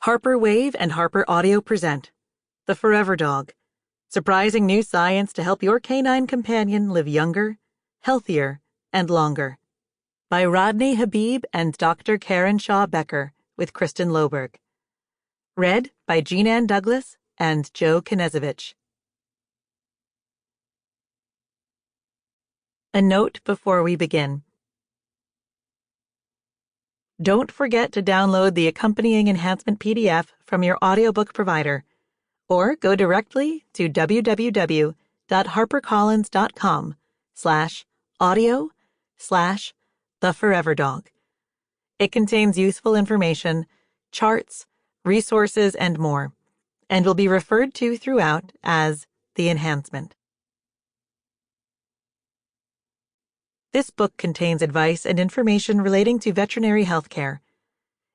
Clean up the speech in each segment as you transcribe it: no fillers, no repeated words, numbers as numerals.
Harper Wave and Harper Audio present The Forever Dog, surprising new science to help your canine companion live younger, healthier, and longer. By Rodney Habib and Dr. Karen Shaw Becker with Kristen Loberg. Read by Jean Ann Douglas and Joe Knezevich. A note before we begin. Don't forget to download the accompanying enhancement PDF from your audiobook provider, or go directly to www.harpercollins.com/audio/theforeverdog. It contains useful information, charts, resources, and more, and will be referred to throughout as the enhancement. This book contains advice and information relating to veterinary health care.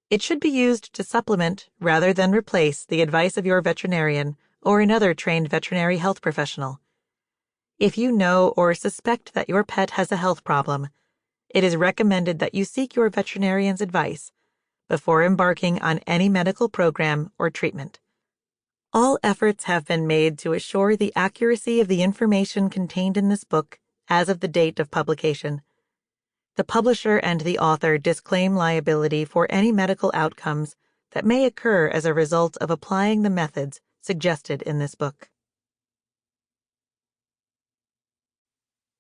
It should be used to supplement rather than replace the advice of your veterinarian or another trained veterinary health professional. If you know or suspect that your pet has a health problem, it is recommended that you seek your veterinarian's advice before embarking on any medical program or treatment. All efforts have been made to assure the accuracy of the information contained in this book as of the date of publication. The publisher and the author disclaim liability for any medical outcomes that may occur as a result of applying the methods suggested in this book.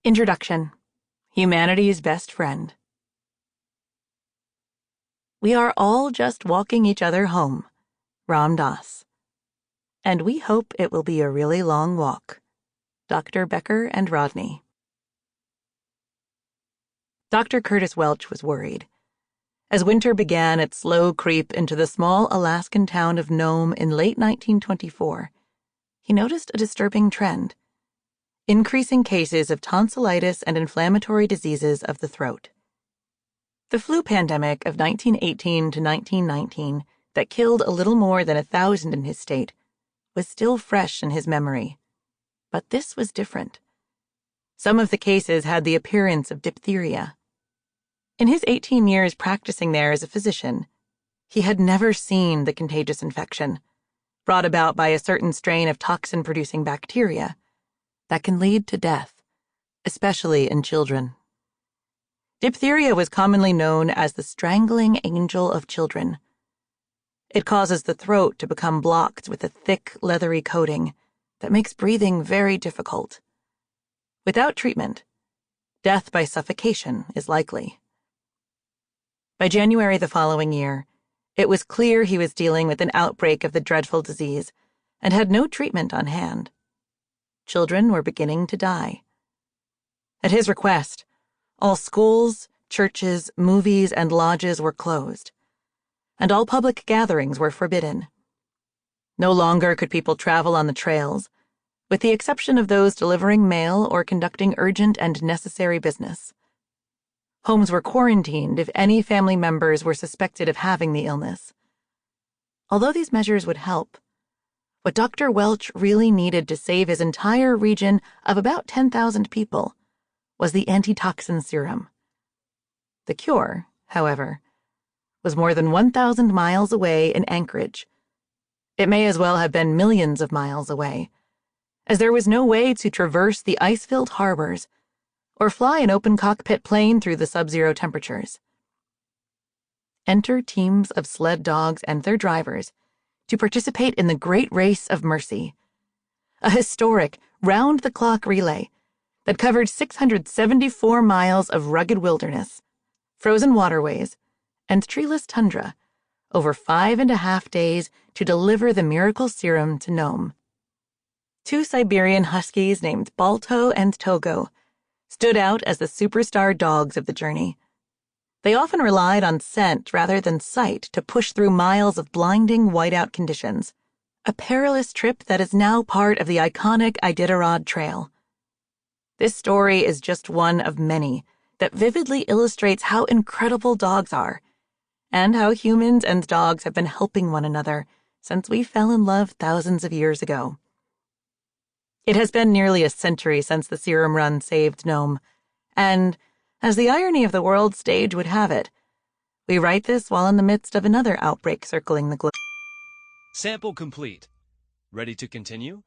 Introduction. Humanity's Best Friend. We are all just walking each other home. Ram Dass. And we hope it will be a really long walk. Dr. Becker and Rodney. Dr. Curtis Welch was worried. As winter began its slow creep into the small Alaskan town of Nome in late 1924, he noticed a disturbing trend: increasing cases of tonsillitis and inflammatory diseases of the throat. The flu pandemic of 1918 to 1919 that killed a little more than 1,000 in his state was still fresh in his memory. But this was different. Some of the cases had the appearance of diphtheria. In his 18 years practicing there as a physician, he had never seen the contagious infection, brought about by a certain strain of toxin-producing bacteria, that can lead to death, especially in children. Diphtheria was commonly known as the strangling angel of children. It causes the throat to become blocked with a thick, leathery coating that makes breathing very difficult. Without treatment, death by suffocation is likely. By January the following year, it was clear he was dealing with an outbreak of the dreadful disease and had no treatment on hand. Children were beginning to die. At his request, all schools, churches, movies, and lodges were closed, and all public gatherings were forbidden. No longer could people travel on the trails, with the exception of those delivering mail or conducting urgent and necessary business. Homes were quarantined if any family members were suspected of having the illness. Although these measures would help, what Dr. Welch really needed to save his entire region of about 10,000 people was the antitoxin serum. The cure, however, was more than 1,000 miles away in Anchorage. It may as well have been millions of miles away, as there was no way to traverse the ice-filled harbors or fly an open-cockpit plane through the sub-zero temperatures. Enter teams of sled dogs and their drivers to participate in the Great Race of Mercy, a historic, round-the-clock relay that covered 674 miles of rugged wilderness, frozen waterways, and treeless tundra over 5.5 days to deliver the miracle serum to Nome. 2 Siberian huskies named Balto and Togo stood out as the superstar dogs of the journey. They often relied on scent rather than sight to push through miles of blinding whiteout conditions, a perilous trip that is now part of the iconic Iditarod Trail. This story is just one of many that vividly illustrates how incredible dogs are, and how humans and dogs have been helping one another since we fell in love thousands of years ago. It has been nearly a century since the serum run saved Nome, and, as the irony of the world stage would have it, we write this while in the midst of another outbreak circling the globe. Sample complete. Ready to continue?